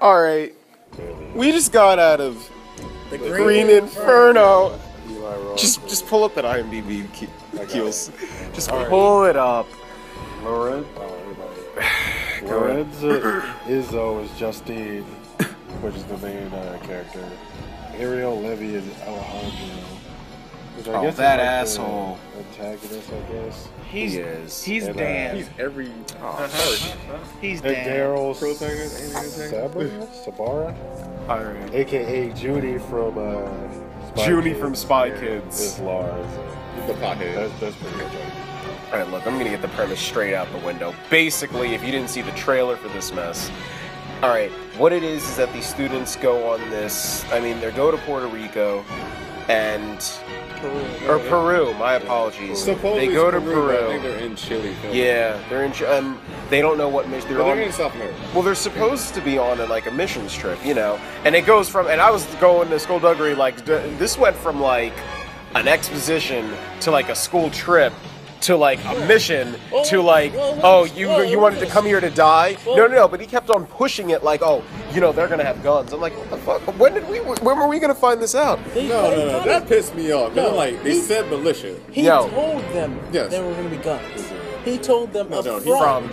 Alright. We just got out of the Green Inferno. Just pull up that IMDb Keels. Just pull it up. Lorenz Izzo is Justine, which is the main character. Ariel Levy is Alejandro. Which I guess that is like asshole. Antagonist, I guess. He's Dan. He's every part. He's And Dan. Daryl Protagonist, Sabara, Alright. aka Judy from Judy from Spy Kids. Is Lars. The pothead. That's pretty much it. Alright, look, I'm gonna get the premise straight out the window. Basically, if you didn't see the trailer for this mess, alright, what it is that these students go on this, they go to Puerto Rico, and... Peru, my apologies. Supposedly they go to Peru. Peru. I think they're in Chile. Yeah, they're in Chile, and they don't know what mission they're on. They're in South America. Well, they're supposed to be on a missions trip, and it goes from, and I was going to skullduggery, this went from an exposition to a school trip to a mission to you wanted to come here to die. No, but he kept on pushing it they're gonna have guns. I'm like, what the fuck? When were we gonna find this out? No, that pissed me off. They said militia. He told them Yes. there were going to be guns. He told them No, up he front.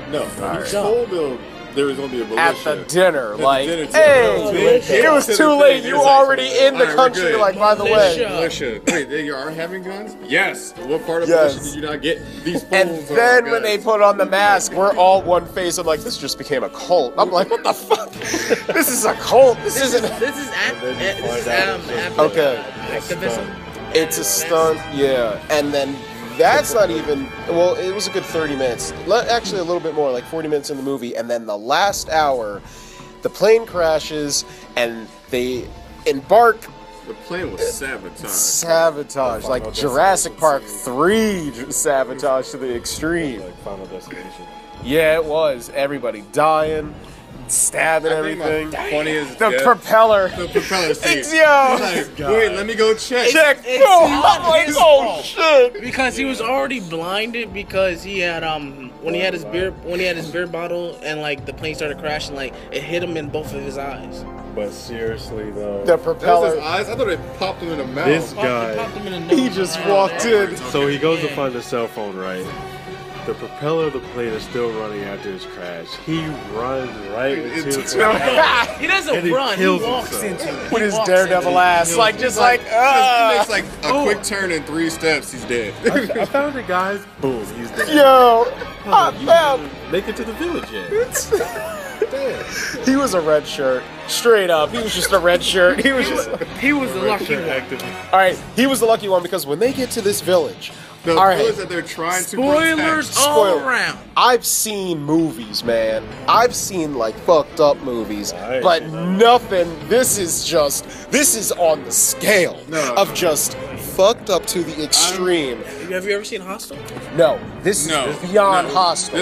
he told them there was going to be a militia. At the dinner, dinner hey, it was too late. You already in the country. By the way, militia. Wait, they are having guns? Yes. What part of Yes. militia did you not get? These fools and then are when they guns. put on the mask, we're all one face. I'm like, this just became a cult. I'm like, what the fuck? This is a cult. This isn't. Okay. Activism. It's a stunt, yeah. And then that's not even, well, it was a good 30 minutes. Actually, a little bit more, 40 minutes in the movie. And then the last hour, the plane crashes and they embark. The plane was sabotaged. Sabotage, like Jurassic Park 3 sabotage to the extreme. Final Destination. Yeah, it was. Everybody dying, stabbing everything. Funniest The propeller. The propeller scene. Wait, let me go check. I'm like, oh shit. Because he was already blinded because he had when he had his beer bottle and the plane started crashing, it hit him in both of his eyes. But seriously though, The That was propeller. his eyes. I thought it popped him in the mouth. this Popped guy, him in the nose. He just walked in. so he goes to find the cell phone, right? The propeller of the plane is still running after his crash. He runs right into the He doesn't And he run. He kills walks himself. into it. With He his walks daredevil into it. ass, He makes a quick turn in 3 steps. He's dead. I found the guys. Boom, he's dead. Yo, I found. Make it to the village yet. He was a red shirt, straight up. He was just a red shirt. He was just. He was the lucky one. All right, he was the lucky one because when they get to this village, The all right, village that they're trying to Spoilers protect. all around. I've seen movies, man. I've seen fucked up movies, Right. but nothing. This is on the scale of just fucked up to the extreme. Have you ever seen Hostel? No, this No, is beyond no. hostile.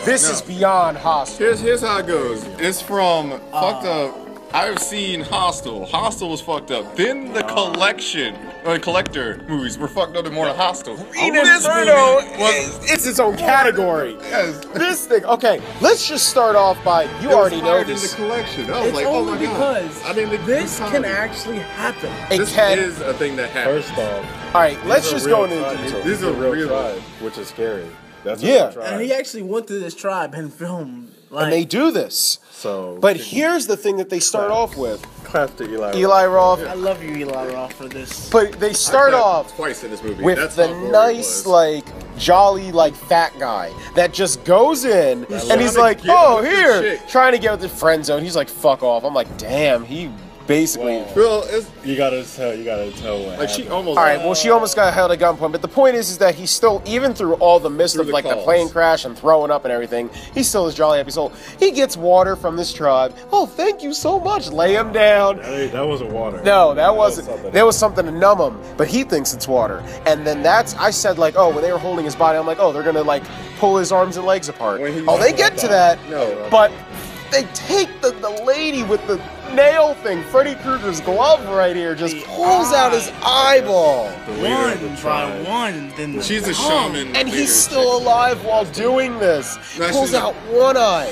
This is beyond hostile. Here's how it goes. It's from fucked up. I've seen Hostel. Hostel was fucked up. Then the collection, or the collector movies were fucked up more than Hostel. Green This Inferno, movie was it's its own category. yes. This thing, okay, let's just start off by, you already know this. In the collection. I was It's like, oh only my god. because I didn't think this time can it. actually happen. It This can. is a thing that happens. First off, All right, let's these are just real go into tribes. detail. These are real tribes, which is scary. That's a Yeah. real tribe. And he actually went to this tribe and filmed. And they do this. So, But here's the thing that they start off with. clap to Eli. Eli Roth. I love you, Eli Roth, for this. But they start off twice in this movie. with That's the how gory it nice, was. jolly, fat guy that just goes in and he's trying like, to get oh, with the here, chick. trying to get with the friend zone. He's like, fuck off. I'm like, damn, he basically. Well, it's You gotta tell what like she happened. almost. All right, well, she almost got held at gunpoint, but the point is that he's still, even through all the mist Through of the the calls. plane crash and throwing up and everything, he's still his jolly happy soul. He gets water from this tribe. Oh, thank you so much. Lay him down. That wasn't water. No, that wasn't. something There was something to numb him, but he thinks it's water. And then I said oh, when they were holding his body, I'm like, oh, they're gonna pull his arms and legs apart. When he- Oh, they get to that. No. But they take the lady with the nail thing, Freddy Krueger's glove right here, just pulls out his eyeball. One by one, then She's a shaman. And leader. he's still alive while doing this. No, Pulls she's out one eye.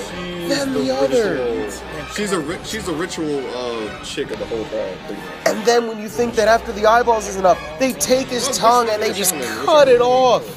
then the other. She's a ritual chick of the whole thing. And then when you think that after the eyeballs is enough, they take his tongue and they just cut it off.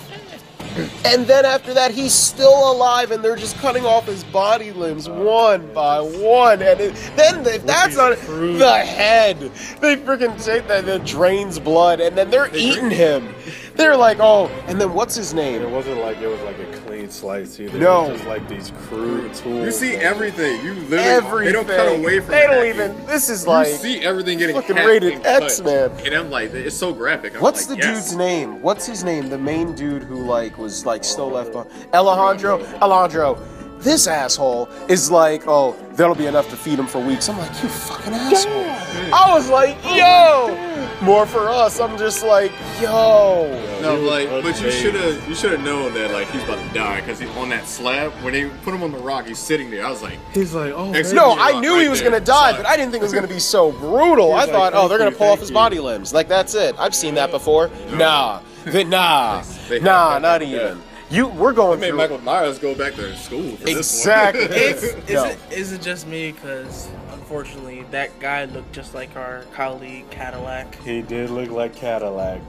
And then after that, he's still alive, and they're just cutting off his body limbs one by one. And then if that's not the head, they freaking take that drains blood, and then they're eating him. They're like, oh, and then what's his name? It wasn't like it was like a clean slice either. No. It was just like these crude tools. You see everything. You literally. Everything. They don't cut away from. They don't that. even. This is You like see everything getting fucking hacked rated and X, cut. man. And I'm like, it's so graphic. I'm What's like, the yes. dude's name? What's his name? The main dude who like was like still left behind. Alejandro. This asshole is like, oh, that'll be enough to feed him for weeks. I'm like, you fucking asshole. I was like, yo, more for us. I'm just like, yo. No, like, but you should have known that like he's about to die because he's on that slab. When they put him on the rock, he's sitting there. I was like, He's like, oh, Ex- No, You're I right knew he was there. gonna die, Sorry. but I didn't think it was gonna be so brutal. I He's thought, like, oh, they're gonna thank pull you, off his thank body you. limbs. Like that's it. I've seen that before. Nah, They not have even. We're going made through. Michael Myers go back to school for Exactly. this one. Is it just me? Because unfortunately, that guy looked just like our colleague Cadillac. He did look like Cadillac.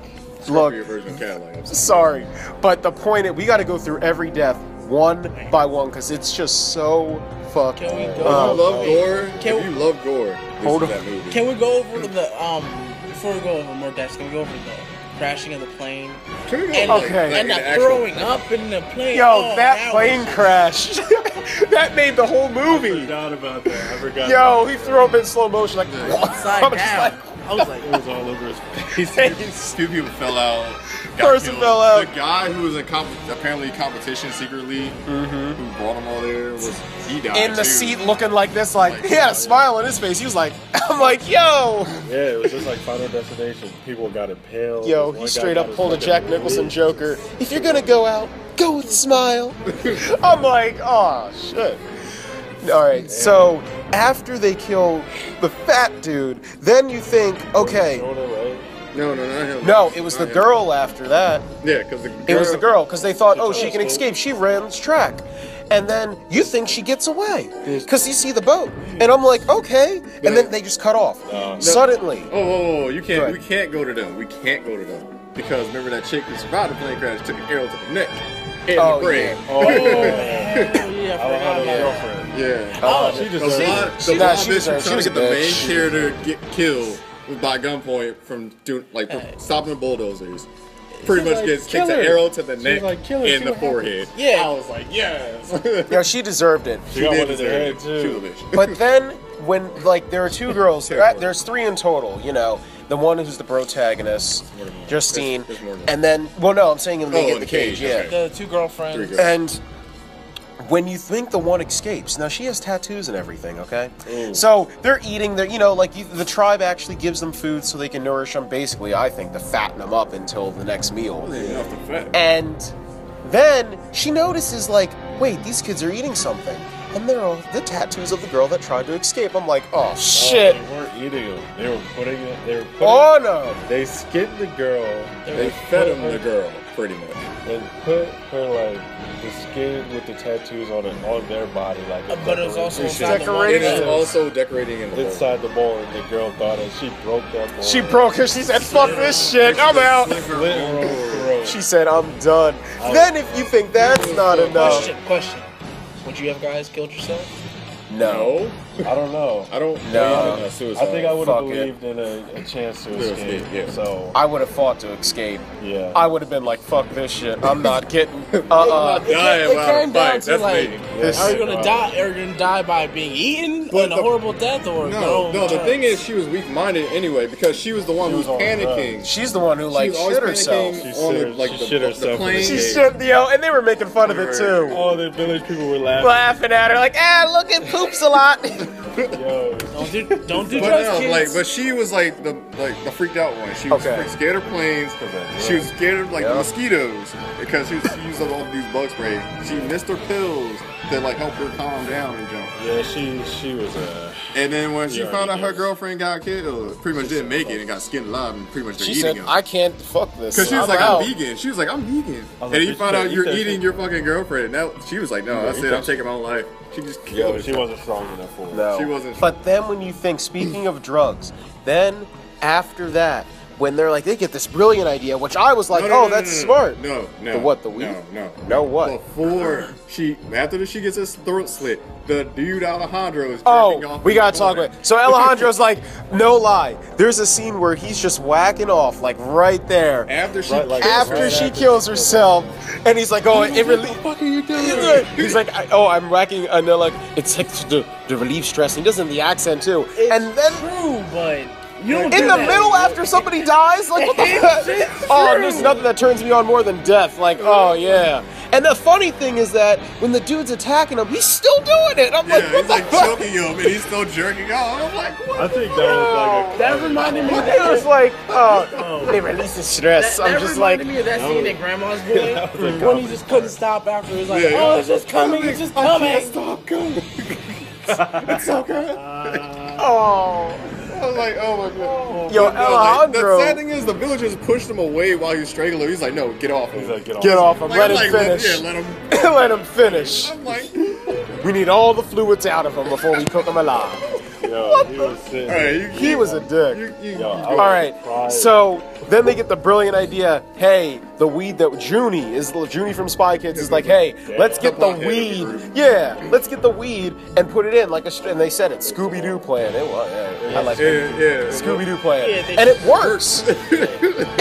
Look, Your version of Cadillac. I'm sorry, but the point is, we got to go through every death one by one because it's just so fucked. Can we go? If you love gore, Can if you love gore, this Hold is on. that movie. Can we go over the before we go over more deaths? Can we go over the crashing of the plane Can we go and, like, Okay. like and the the actual- throwing up in the plane? Yo, Oh, that plane was- crash. That made the whole I movie. forgot about that. I forgot. Yo, about he threw up in slow motion like upside I'm just down. like, I was like, It was all over his face. Two people fell out. got Person killed. fell out. The guy who was in apparently competition secretly, who brought him all there, he died in the too. seat looking like this, like Like, he had a smile on his face. He was like, I'm like, yo. Yeah, it was just like Final Destination. People got impaled. Yo, This one he guy straight got up his pulled a fucking Jack Nicholson release. Joker. If you're gonna go out, go with a smile. I'm like, oh shit. All right, so after they kill the fat dude, then you think, okay, Jonah, right? No, not him. no, it was the Not him. girl. girl after that. Yeah, because the girl. It was the girl because they thought, oh, she thought can so. escape. She ran this track. And then you think she gets away because you see the boat. And I'm like, okay. And then they just cut off. Suddenly. Oh, you can't. Right. We can't go to them. We can't go to them because remember that chick who survived the plane crash took an arrow to the neck and Oh, the brain. yeah. Oh, oh yeah, I forgot Alejandro's about girlfriend. Yeah. Oh, She The deserves it. plot, she the plot deserves- bitch she was trying was to a get the main bitch. character get killed by gunpoint from doing like stopping the bulldozers. Pretty much like, takes kill an her. arrow to the She neck was like, kill her, and see the what happens. forehead. Yeah. I was like, yes. Yeah, she deserved it. She got did one in the deserve head it. She was a too. bitch. But then, when, like, there are two girls, there's three in total, you know. The one who's the protagonist, Justine, There's more than and then, well, no, I'm saying when they Oh, get in in the the cage, cage, yeah. okay. the two girlfriends. Three girls. And when you think the one escapes, now she has tattoos and everything, okay? So they're eating, you know, like the tribe actually gives them food so they can nourish them, basically, I think, to fatten them up until the next meal. Enough to fat. And then she notices, like, wait, these kids are eating something. And they're all the tattoos of the girl that tried to escape. I'm like, oh, shit. They weren't eating them. They were putting it. They were putting. Oh, no. They skinned the girl. They fed him the girl, pretty much. And put her like the skin with the tattoos on it on their body, like. a But it was also decoration. inside the Decoration. It is water. also decorating in the bowl. inside the bowl, and the girl thought that she broke that bowl. She broke her. She said, fuck this shit. I'm out. Slit her throat. She said, I'm done. Then if you think that's not enough. Question. Would you have guys killed yourself? No. I don't know. I don't No. believe in suicide. I think I would have Fuck it. believed in a chance to To escape. escape, yeah. So I would have fought to escape. yeah. I would have been like, fuck this shit. I'm not getting. I'm not dying It while came I down fight. to That's like, me. This- are you gonna die? Are you gonna die by being eaten But in a the- horrible death, or No, the thing is, she was weak-minded anyway because she was the one She who was was on panicking. She's the one who, like, She was always shit herself. panicking She on shit the, her- like she the, shit the herself in plane. the She cage. shit, yo, and they were making fun of it too. All the village people were laughing. Laughing at her, like, look, it poops a lot. Yo, don't do But drugs, no, kids. like, but she was like the freaked out one. She was Okay. scared of planes. She was scared of like Yeah. the mosquitoes because she used all these bug spray. She missed her pills. that like helped her calm down and jump. Yeah, she was And then when she Yeah, found out her yes. girlfriend got killed, pretty much didn't make it and got skinned alive, and pretty much they're She eating said, him. "I can't fuck this." Because she was I'm like, out. I'm vegan. She was like, I'm vegan. was And like, he bitch, found you out better you're eat that eating shit. your fucking girlfriend. Now she was like, no, I better said eat I'm that taking my own life. She just killed Yo, herself. she wasn't strong enough for it. No. She wasn't. But then when you think, speaking of drugs, then after that, when they're like, they get this brilliant idea, which I was like, No, oh, that's smart. No, no. The what, the weed? No. No what? Before after she gets his throat slit, the dude Alejandro is jerking Oh, off. we in the gotta talk corner. about it. So Alejandro's like, no lie. There's a scene where he's just whacking off, like right there. After she Right, like- kills After her. she kills herself, and he's like, oh, it really. What the fuck are you doing? He's like, I'm whacking, and they're like, it's like to relieve stress. He does it in the accent too, and then True, but you don't in do the that. middle after somebody dies, like what the fuck? Oh, there's nothing that turns me on more than death. Like, oh yeah. And the funny thing is that when the dude's attacking him, he's still doing it. I'm like, Yeah, what he's the like fuck? choking him, and he's still jerking off. I'm like, what? I think that was like a. That reminded me. It was like, oh, they release the stress. That I'm just like, reminded me of that scene in Grandma's Boy was a when he comedy just couldn't stop after. It was like, Yeah. oh, it's just coming, it's just coming. Stop coming. It's so good. oh. I was like, oh my god. Yo, But no, Alejandro. the sad thing is, the villagers pushed him away while he was strangling. He's like, no, get off him. He's like, get off. Get off him. Like, Let I'm him like, finish. Yeah, let him. Let him finish. I'm like, We need all the fluids out of him before we cook him alive. Yo, he was sitting. all right, He was a dick. Yo, I All was right, surprised. so then they get the brilliant idea. Hey, the weed that Junie from Spy Kids is like, hey, let's get the weed. Yeah, let's get the weed and put it in like a. And they said it, Scooby Doo plan. It was. Yeah, I like it. yeah. Scooby Doo plan, Yeah, they- and it works.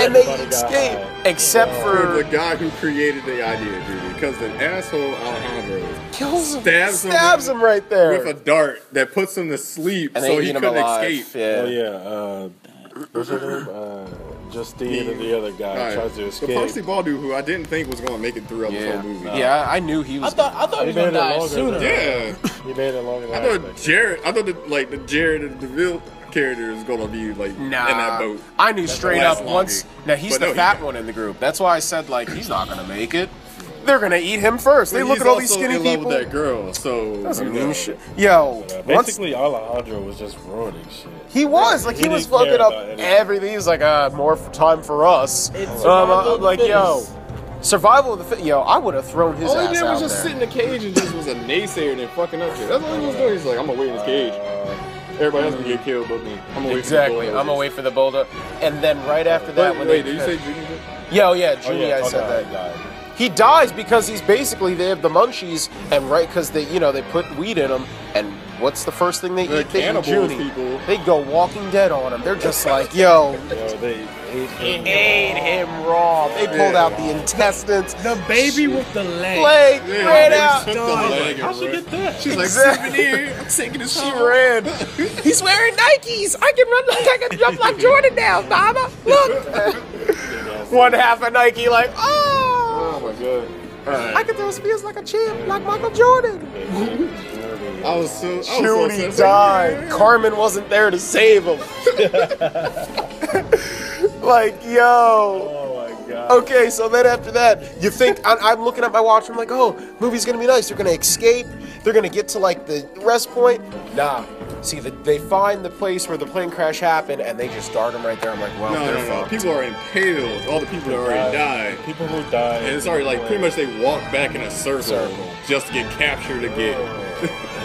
And they Everybody got escape, high. except For the for guy who created the idea, dude, because the asshole Alejandro kills him, stabs him right there, with a dart that puts him to sleep, and so they he eat him couldn't alive. escape. Oh Yeah. yeah, what's her name? Justine and the other guy Right. tries to The escape. Parsley Ball dude, who I didn't think was going to make it throughout the Yeah. whole movie. Yeah, I knew he I was. thought he was He gonna made it die longer sooner. than- Yeah. He made it longer than I I thought expected. the Jared DeVille character is gonna be like in that boat. I knew straight last up longer. once. Now he's But the no, he fat got- one in the group. That's why I said like he's not gonna make it. They're gonna eat him first. They But look he's at all these also skinny in love people. with that girl, so Doesn't you mean know. shit. Yo, once Basically, Alejandro was just ruining shit. he was like he He was didn't care fucking up about anything. everything. He was like, more time for us. It's survival of the like yo, fittest. survival of the fit. Yo, I would have thrown his All he ass did out was just there. sit in the cage and just was a naysayer and then fucking up shit. That's all he was doing. He's like, I'm gonna wait in this cage. Everybody else can get killed but me. I'm gonna wait Exactly. for the I'm gonna wait for the bulldozer. And then right after that, when wait, they did you say Junior? Yo, yeah, Oh, Junie, yeah, I talk said about that. he died. He dies because he's basically they have the munchies and right because they they put weed in him and what's the first thing they The eat? They eat cannibals Junie. people. They go Walking Dead on him. They're just like yo, Yo, they ate him. ate him raw. They pulled out the intestines. The baby with the leg. Leg Yeah, ran they out. took the leg How'd she and get that? She's like, Exactly. souvenir. I'm taking this She home. ran. He's wearing Nikes. I can jump like Jordan now, Mama. Look. One half a Nike, like Oh oh. my god. Alright. I can throw spears like a champ, like Michael Jordan. I was so Judy upset. died. Carmen wasn't there to save him. Like, yo. Oh my god. Okay, so then after that, you think, I'm looking at my watch, I'm like, oh, movie's gonna be nice. They're gonna escape. They're gonna get to, like, the rest point. Nah. See, they find the place where the plane crash happened, and they just dart them right there. I'm like, well, No, they're no, no. fucked. People are impaled. All the people that already died. People who died. And it's already like pretty much they walk back in a circle just to get captured again.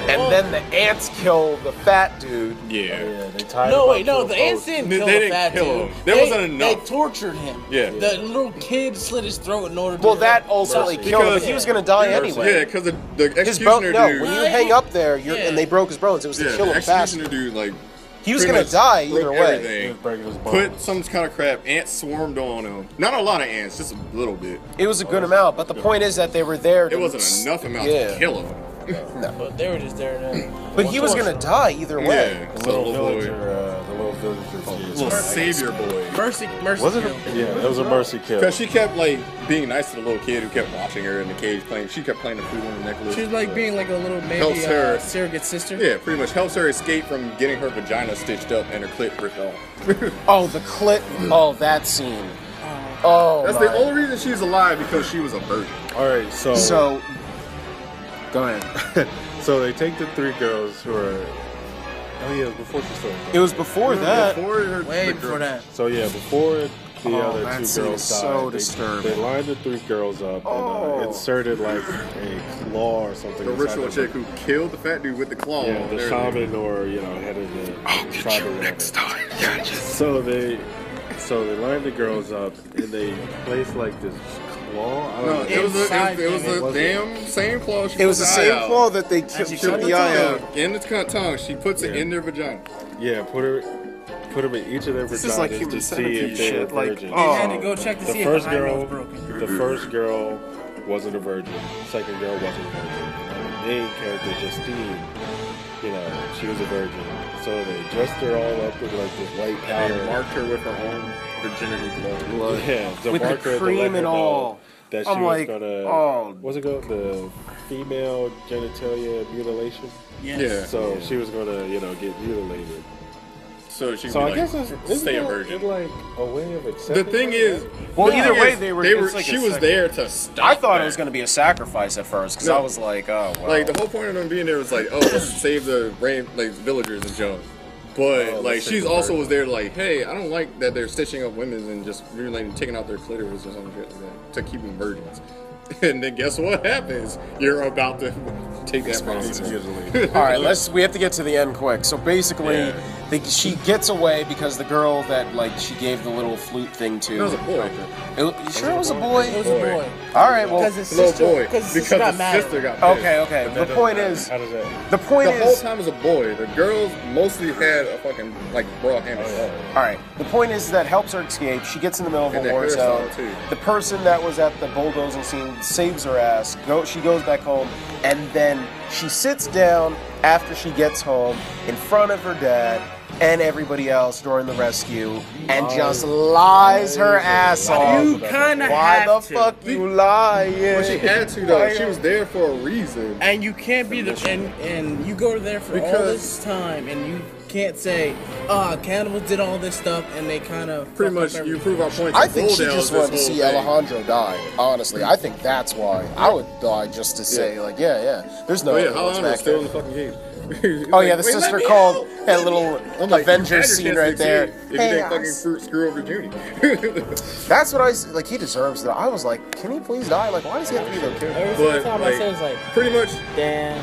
And then the ants kill the fat dude. Yeah. Yeah, they tied No, him wait, up no, to the a ants post. didn't They kill didn't the fat kill dude. him. There wasn't enough. They tortured him. Yeah. The little kid slit his throat in order to. Well, that ultimately killed him, but he was gonna die anyway. Yeah, because the His bone, executioner no, dude. when you Well, hang up there, yeah. and they broke his bones, it was to Yeah, kill the him fast. executioner dude, like, He was pretty gonna much die broke either way. He was everything. breaking his bones. Put some kind of crap. Ants swarmed on him. Not a lot of ants, just a little bit. It was a good amount, but the point is that they were there. It to- wasn't enough amount Yeah. to kill him. But they were just there then. But he was gonna die either way. Yeah, The so little little villager, boy. the little villager. Little savior boy. Mercy Was it? kill. Yeah, it was a mercy kill. Because she kept, like, being nice to the little kid who kept watching her in the cage playing. She kept playing the flute on the necklace. She was like being like a little Helps maybe her. surrogate sister. Yeah, pretty much helps her escape from getting her vagina stitched up and her clit ripped off. Oh, the clit. Oh, that scene. Oh, That's my. the only reason she's alive, because she was a virgin. All right, So Go ahead. So they take the 3 girls who are. Oh yeah, it was before she started. It was before that. Before her, Way the before girl- that. So yeah, before the Oh, other that 2 scene girls is died, so they disturbing. lined the 3 girls up Oh. and inserted like a claw or something. The inside ritual them. chick who killed the fat dude with the claw. Yeah, and the everything. shaman or head of the tribal next time. Gotcha. So they lined the girls up and they placed like this claw. I don't No, know. it was It the was damn same claw. She It was put the eye same out. claw that they she killed cut the the eye tongue. out. In the tongue, she puts it Yeah. in their vagina. Yeah, put them in each of their This is like vaginas human to see centipede if they're shit. Like, virgins. They had to go check to The see if first the hymen girl- was broken. The first girl wasn't a virgin. Second girl wasn't a virgin. And the main character, Justine, she was a virgin. So they dressed her all up with like this white And powder. they marked her with her own virginity blood. Yeah, to With the mark her to cream let her and know all. that she I'm was like, gonna. oh. What's it called? The female genitalia mutilation. Yes. Yeah. So she was gonna, get mutilated. So she So could I be guess like, it's stay a it virgin. like a way of The accepting. thing her, is, right? Well, the either thing way, is, they were. It's like she a was sec- there to stop. I thought it that. was going to be a sacrifice at first because No. I was like, oh, well. Like the whole point of them being there was like, oh, let's save the villagers and junk. But Oh, like let's she's save the also virgin. was there like, hey, I don't like that they're stitching up women and just really taking out their clitoris or something like that to keep them virgins. And then guess what happens? You're about to take that from me. All right, we have to get to the end quick. So basically, Yeah. she gets away because the girl that she gave the little flute thing to. That was a boy. You sure it was a boy? It was a boy. All right, well. Because his Little sister, boy. because his Because sister got the mad. sister got pissed. Okay. The point is, How does that? the point The whole is, time was a boy. The girls mostly had a fucking bra hammer. all right. The point is that helps her escape. She gets in the middle of And a the war zone. hairstyle, too. The person that was at the bulldozing scene saves her ass. She goes back home, and then she sits down after she gets home in front of her dad and everybody else during the rescue, and just lies her ass off. You kind of Why have the to. fuck you lying? Well, she had to though. She was there for a reason. And you can't be the and you go there for all Because- this time, and you can't say, cannibals did all this stuff, and they kind of Pretty much, you prove our point. I think she just wanted to see Alejandro die. Honestly, I think that's why. I would die just to say, yeah. There's no. Oh yeah, evidence Alejandro's back still there. in the fucking game. Oh yeah, the sister called that little I'm like, Avengers you scene had your right chance there. to succeed If you Hey, didn't fucking screw over Junie. that's what like. He deserves that. I was like, can he please die? Like, why does he have to be the character? Every single But, time like, I say it's like, pretty much, damn.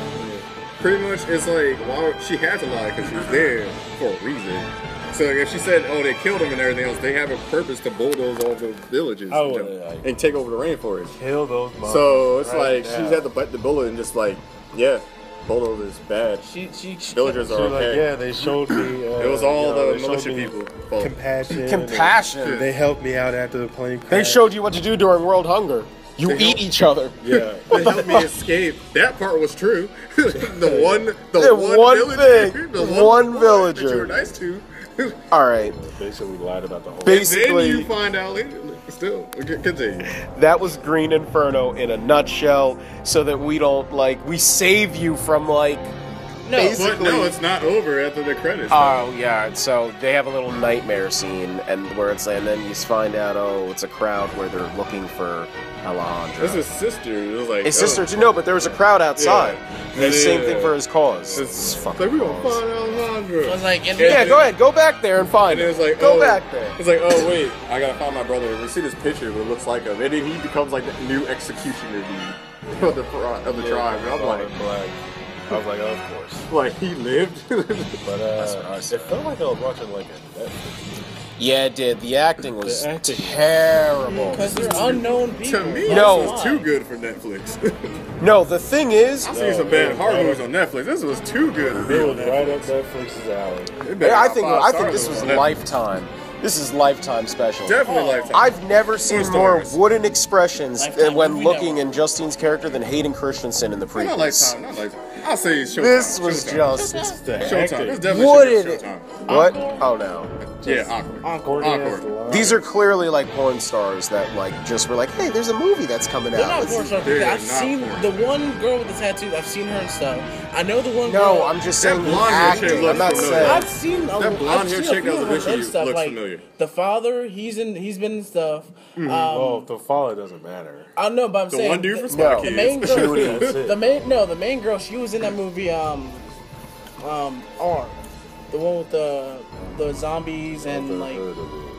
it's like, why she had to lie because she was there for a reason. So if she said, oh, they killed him and everything else, they have a purpose to bulldoze all the villages I and would, jump, like- and take over the rainforest. Kill those. So it's right like now. she's had to bite the bullet and just like, yeah, bulldoze is bad. She Villagers She are was like, okay. yeah, they showed me. It was all they the showed militia me people. fault. Compassion. Compassion. and They helped me out after the plane crash. They showed you what to do during World Hunger. You They eat helped- each other. Yeah. They helped me escape. That part was true. the one one villager, thing. the One boy villager. that you were nice to. All right. Basically lied about the whole. Basically, Then you find out later. Still, continue. that was Green Inferno in a nutshell, so that we don't we save you from No, basically. But no, it's not over after the credits. Oh yeah, so they have a little nightmare scene, and and then you find out, it's a crowd where they're looking for Alejandro. This is sister. It was like His sister too. No, but there was a crowd outside. Yeah. The same Yeah. thing for his cause. It's fucking like we gonna cause. find Alejandro. I was like, and Yeah, go ahead. Go back there and find And then him. it's like, Go oh, back there. It's like, oh wait, I gotta find my brother. We see this picture, what it looks like him, and then he becomes like the new executioner dude of the tribe. And I'm like, black. I was like, oh, of course. like he lived. But what I said. it felt like I was watching like a Netflix. Yeah, it did. The acting was The acting. terrible. because they're unknown people. To me, No. this was too good for Netflix. No, the thing is, I've seen some bad horror movies on Netflix. This was too good. It was right up Netflix's alley. It better I have think 5 I think stars this was on Netflix. Lifetime. This is Lifetime special. Definitely Lifetime. I've never seen more stars. wooden expressions Lifetime when movie looking network. in Justine's character than Hayden Christensen in the Not previous. Lifetime. Not Lifetime. I'll say Showtime. This was Showtime. just The Showtime. acting. This definitely wooden. should be Showtime. What? Oh no. Yeah, awkward. Awkward. These are clearly porn stars that just were like, hey, there's a movie that's coming They're out. not Let's porn see." stars. They're I've not seen porn. the one girl with the tattoos. I've seen her and stuff. I know the one girl. No, I'm just saying the blonde hair chick acting. looks I'm not familiar. saying. I've seen a, That blonde I've hair seen a chick few that was of her with and you stuff. looks Like, familiar. father. The father, he's been in stuff. Well, the father doesn't matter. I know, but I'm The saying one dude from Spy no, the Kids. main girl, That's it. the main girl, she was in that movie, R, the one with the zombies and like.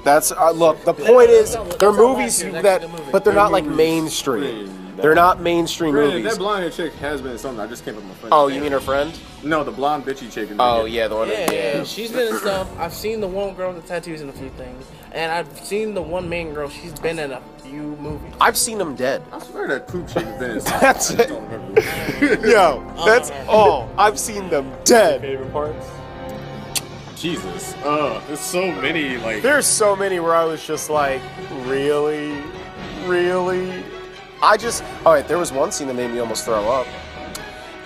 That's look. The point is, That's they're not movies last year, that's that, the movie. but they're not like movies. mainstream. They're not mainstream Granted, movies. that blonde chick has been in something. I just can't put my friend. Oh, you mean her friend? No, the blonde bitchy chick. In the Oh beginning. yeah, the one. Yeah, she's been in stuff. I've seen the one girl with the tattoos in a few things, and I've seen the one main girl. She's been in a few movies. I've seen them dead. I swear that poop chick has been in something. That's I just it. don't remember. Yo, that's all. I've seen them dead. Favorite parts? Jesus. There's so many like. There's so many where I was just like, really, really. All right. There was one scene that made me almost throw up.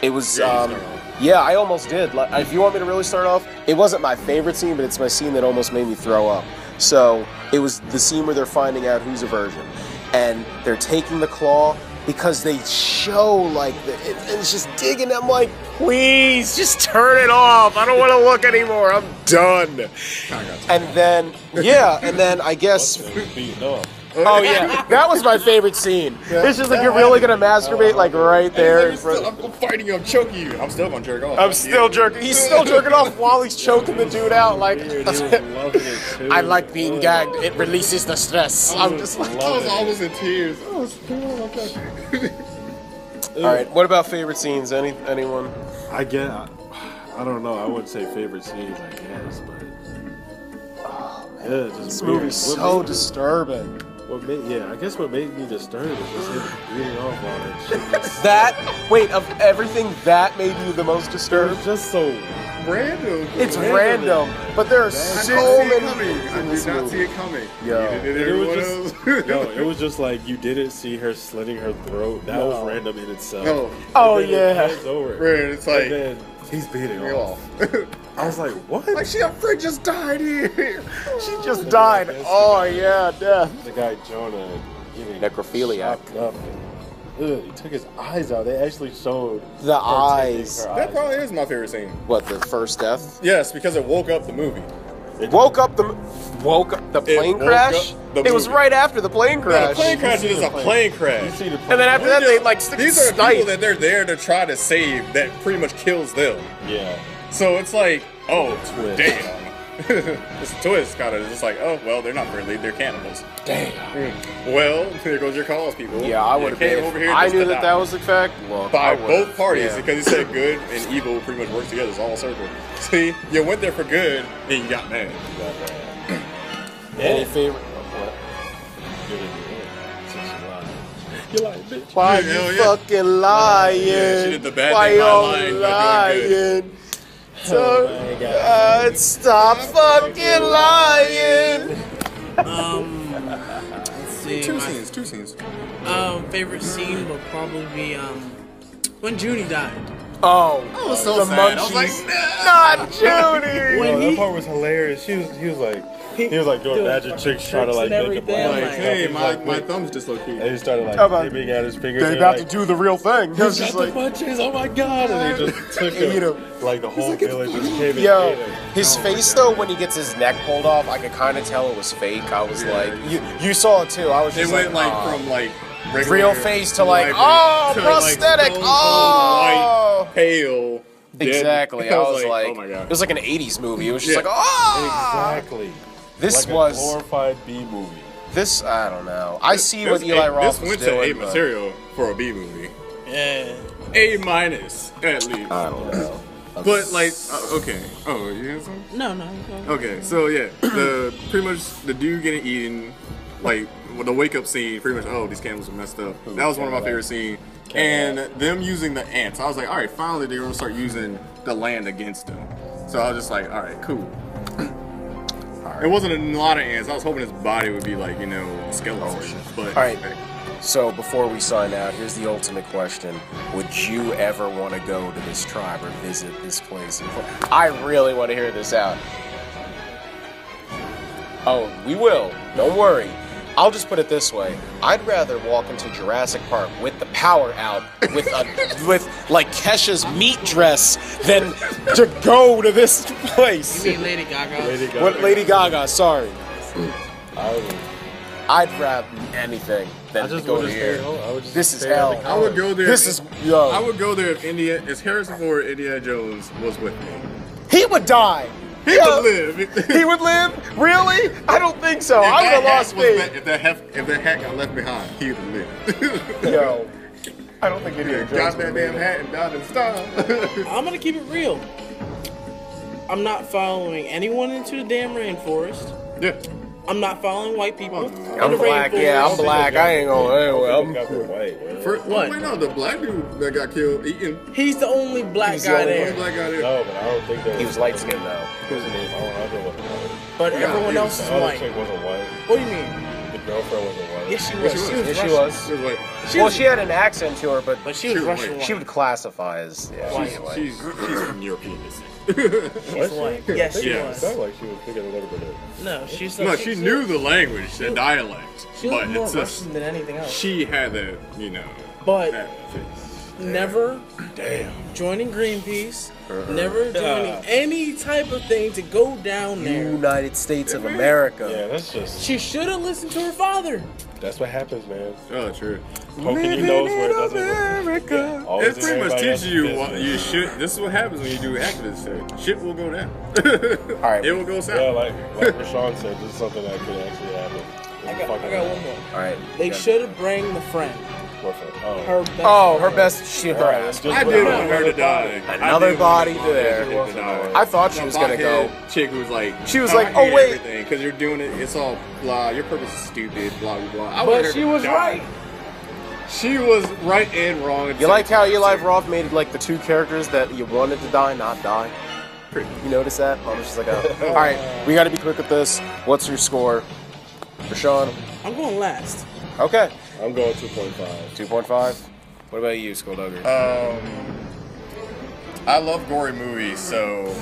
It was, yeah, I almost did. Like, if you want me to really start off, it wasn't my favorite scene, but it's my scene that almost made me throw up. So it was the scene where they're finding out who's a virgin, and they're taking the claw because they show like it's just digging. I'm like, please, just turn it off. I don't want to look anymore. I'm done. And then, yeah, and then I guess. Beating up. Oh yeah, that was my favorite scene. It's just like you're really gonna masturbate like right there in front. I'm fighting you. I'm choking you. I'm still gonna jerk off. I'm still jerking. He's still jerking off while he's choking the dude out. Like, Weird, he was loving it too. I like being gagged. It releases the stress. I'm just like, I was almost in tears. Oh, it's cool. all right. What about favorite scenes? Anyone? I don't know. I wouldn't say favorite scenes, I guess, but yeah, just This weird. movie's so disturbing. I guess what made me disturbed is just him beating off on it. She just- Wait, of everything, that made you the most It disturbed? was just so. Random. It's random, but there are I so didn't see it many coming. things I in did this not see movie. it coming. Yo. Neither did It everyone was else. just, no, it was just like you didn't see her slitting her throat. That was random in itself. No. Oh And then yeah. it was over. Random. It's And like, then he's beating real off. off. I was like, what? Like, she afraid just died here. She just died. Oh yeah, death. The guy Jonah getting Necrophiliac. chopped up. Ugh, he took his eyes out. They actually showed The her eyes. taking her That eyes probably is my favorite scene. What, the first death? Yes, because it woke up the movie. Woke up the plane woke crash? up the It was movie. right after the plane Yeah, crash. the plane crash is a plane You crash. see the And then after that, they like stick These a are the people snipe. that they're there to try to save that pretty much kills them. yeah. So it's like, oh, Twist. damn. This twist kind of just like, oh, well, they're not friendly, they're cannibals. Damn. Well, there goes your cause, people. Yeah, I You would have came been. over If here I just knew to that die. that was the fact. Look, By I would've. both parties, Yeah. because he said good and evil pretty much work together. It's all a circle. See, you went there for good, and you got mad. Any favorite? You're like, bitch. Why Yeah, you yeah. fucking lying? Yeah, she did the bad Why thing by you lying, by doing lying? So, stop fucking lying. Let's see. Two My scenes, two scenes. favorite scene would probably be when Judy died. Oh, was so the sad. I was munchies. like, Not Judy. When that he- part was hilarious. He was like doing magic tricks, trying to like tricks and make him everything, like, like, hey, he's like, my wait. thumb's dislocated. And he started like How about- nipping at his fingers. They and about to like, do the real thing. He was he's just got like, the punches. Oh my god! And they just took Eat him. him. Like the whole village just came and yo, ate him. his Oh my face God. though when he gets his neck pulled off, I could kind of tell it was fake. I was like, you saw it too. I was They just went like "Aw." from like regular Real face to like, light oh, to, prosthetic, stone cold oh. white, pale. dead. Exactly. I was like, oh my god. it was like an '80s movie. It was just Yeah. like, oh. Exactly. This like was a glorified B movie. this. I don't know. I see what Eli Roth This was went doing. to A but material for a B movie. Yeah. A minus at least. I don't know. But like, okay. Oh, you have some? No. Okay, so yeah, the pretty much the dude getting eaten, like with the wake up scene. Pretty much, oh, these candles are messed up. That was one of my favorite scenes. And them using the ants. I was like, all right, finally they're gonna start using the land against them. So I was just like, all right, cool. It wasn't a lot of ants. I was hoping his body would be like, a skeleton. But All right. So before we sign out, here's the ultimate question: would you ever want to go to this tribe or visit this place? I really want to hear this out. Oh, we will. Don't worry. I'll just put it this way: I'd rather walk into Jurassic Park with the power out, with like Kesha's meat dress, than to go to this place. You mean Lady Gaga? Lady Gaga. What, Lady Gaga? Sorry. I'd rather anything I than to just go would here. stay home. I would just This is stay at hell. the I would go there. This is yo. I would go there if Harrison Ford, Indiana Jones was with me. He would die. He would live. He would live? Really? I don't think so. If I would that have hat lost was faith. back- if that hat got left behind, he would have lived. Yo, I don't think Indiana Jones Got would that have damn hat and died in style. I'm gonna keep it real. I'm not following anyone into the damn rainforest. Yeah. I'm not following white people. in I'm the black. rainforest. Yeah, I'm black. I ain't going anywhere. I'm white. Man. What? Wait, no, the black dude that got killed eating. He's the only black He's the guy only there. One black guy there. No, but I don't think that He was light skinned though. His name Alejandro wasn't white. But Yeah, everyone he else was- is The other white. chick wasn't white. What do you mean? The girlfriend wasn't white. Yes, she Yes, was. she was. She was Yeah, she Russian. was. She was white. Well, she had an accent to her, but But she was was Russian white. white. she would classify as white. She's from European descent. She's white. Yes, she Yeah. It was. sounded like she was picking a little bit of. No, she's No, she knew the language, the dialect, She but looked more it's just Russian than anything else. she had that, But that face. never joining Greenpeace, never joining any type of thing to go down there. United States of America. Yeah, that's just. She should have listened to her father. That's what happens, man. Oh, true. Poking your nose where it doesn't look. America. Always It's in pretty much everybody teaching you else's what business. you should. This is what happens when you do activist shit. Shit will go down. All right. It will go south. Yeah, like Rashawn said, this is something that could actually happen. I got one more. All right. They should have bring the friend. Her best Oh, her friend. best. She her ass. I did want her to die. Another body to there. I thought she was gonna go. Chick who's like, She was "Oh, like, I oh, hate wait." everything because you're doing it. It's all blah. Your purpose is stupid. Blah blah blah. I wanted But her she to was die. right. She was right and wrong. You like how Eli Roth made like the two characters that you wanted to die not die? You notice that? I was just like, oh. All right, we got to be quick with this. What's your score, Rashawn? I'm going last. Okay, I'm going 2.5. 2.5. What about you, Skulldugger? I love gory movies, so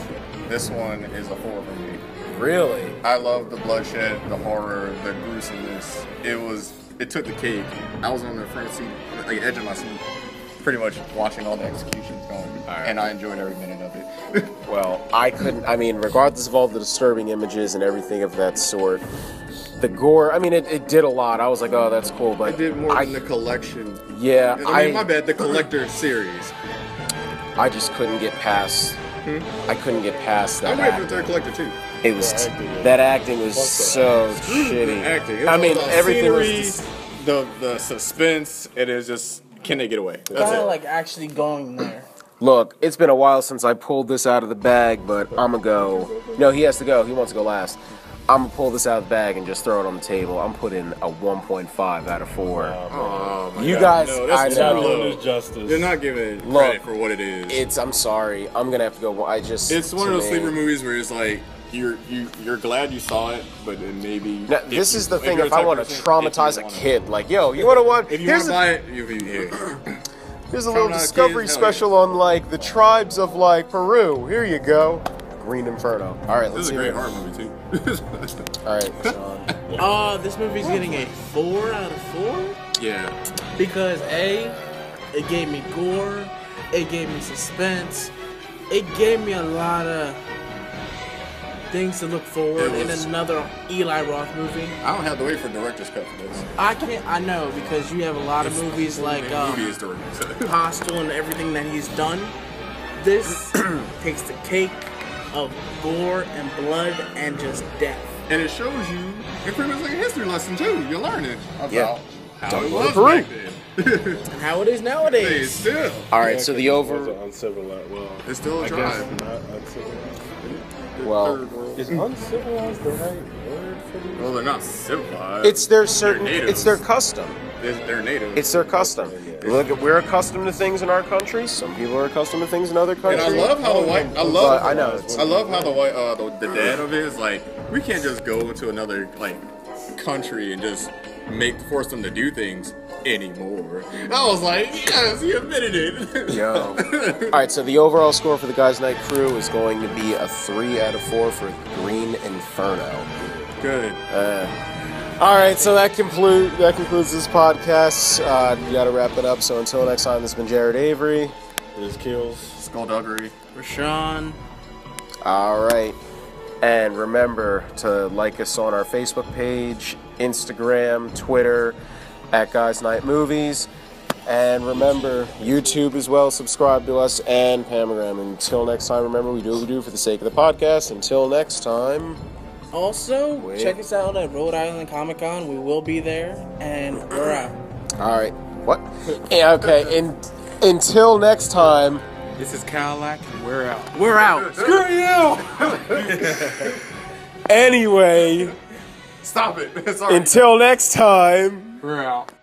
this one is a 4 for me. Really? I love the bloodshed, the horror, the gruesomeness. It took the cake. I was on the front seat, like edge of my seat, pretty much watching all the executions going, and I enjoyed every minute of it. Well, I couldn't. I mean, regardless of all the disturbing images and everything of that sort, the gore. I mean, it did a lot. I was like, oh, that's cool, but I did more than the collection. Yeah, I mean, my bad. The collector series. I just couldn't get past. I couldn't get past that. I'm waiting for the acting. third collector too. It was that acting was so shitty. Acting. It I was mean, all the everything scenery, was. the suspense. It is just, can they get away? That's Kind it. of like actually going there. Look, it's been a while since I pulled this out of the bag, but I'm gonna go. No, he has to go. He wants to go last. I'm gonna pull this out of the bag and just throw it on the table. I'm putting a 1.5 out of 4. Oh, my You God. guys, No, I that's You're not know. doing this justice. You're not giving it Look, credit for what it is. I'm sorry. I'm gonna have to go. It's one of to those me- sleeper movies where it's like you're glad you saw it, but then maybe. Now, this is the thing. you're If the I type want of to person- traumatize if a you wanna- kid, like, yo, you want to what? If you want to buy it, you'll be here. Here's a little Traumatize discovery kids, hell yeah. special on like the tribes of like Peru. Here you go. Green Inferno. All right, let's This is a hear great it. horror movie too. All right, Sean. This movie's getting a 4 out of 4 Yeah. because A, it gave me gore, it gave me suspense, it gave me a lot of things to look forward It in was- another Eli Roth movie. I don't have to wait for director's cut for this. I know because you have a lot of movies like movie is director's cut. Hostel and everything that he's done. This takes the cake of gore and blood and just death. And it shows you, it's pretty much like a history lesson too. You're learning about Yeah. how Don't it go to was Peru. back then. And how it is Hey, nowadays. still, All right, so the over. Uncivilized. Well, it's still a I guess tribe. not uncivilized. Well, Third world. Is uncivilized the right word for these? Well, they're not civilized. It's their certain. They're natives. It's their custom. They're native. It's their custom. Look, we're accustomed to things in our country. Some people are accustomed to things in other And countries. I love how the white. I But love. I know. It's, I love how the white. The dad of it is like, we can't just go into another like country and just force them to do things anymore. I was like, yes, he admitted it. yo. All right, so the overall score for the Guys Night Crew is going to be a 3 out of 4 for Green Inferno. Good. All right, so that concludes this podcast. We got to wrap it up. So until next time, this has been Jared Avery. This kills. Skullduggery. Rashawn. All right. And remember to like us on our Facebook page, Instagram, Twitter, at Guys Night Movies. And remember, YouTube as well, subscribe to us, and Pamagram. Until next time, remember, we do what we do for the sake of the podcast. Until next time. Also, check us out at Rhode Island Comic Con. We will be there, and we're out. All right. What? Yeah, okay. Until next time. This is Cadillac, and we're out. We're out. Screw you! Anyway. Stop it. Sorry. Until next time. We're out.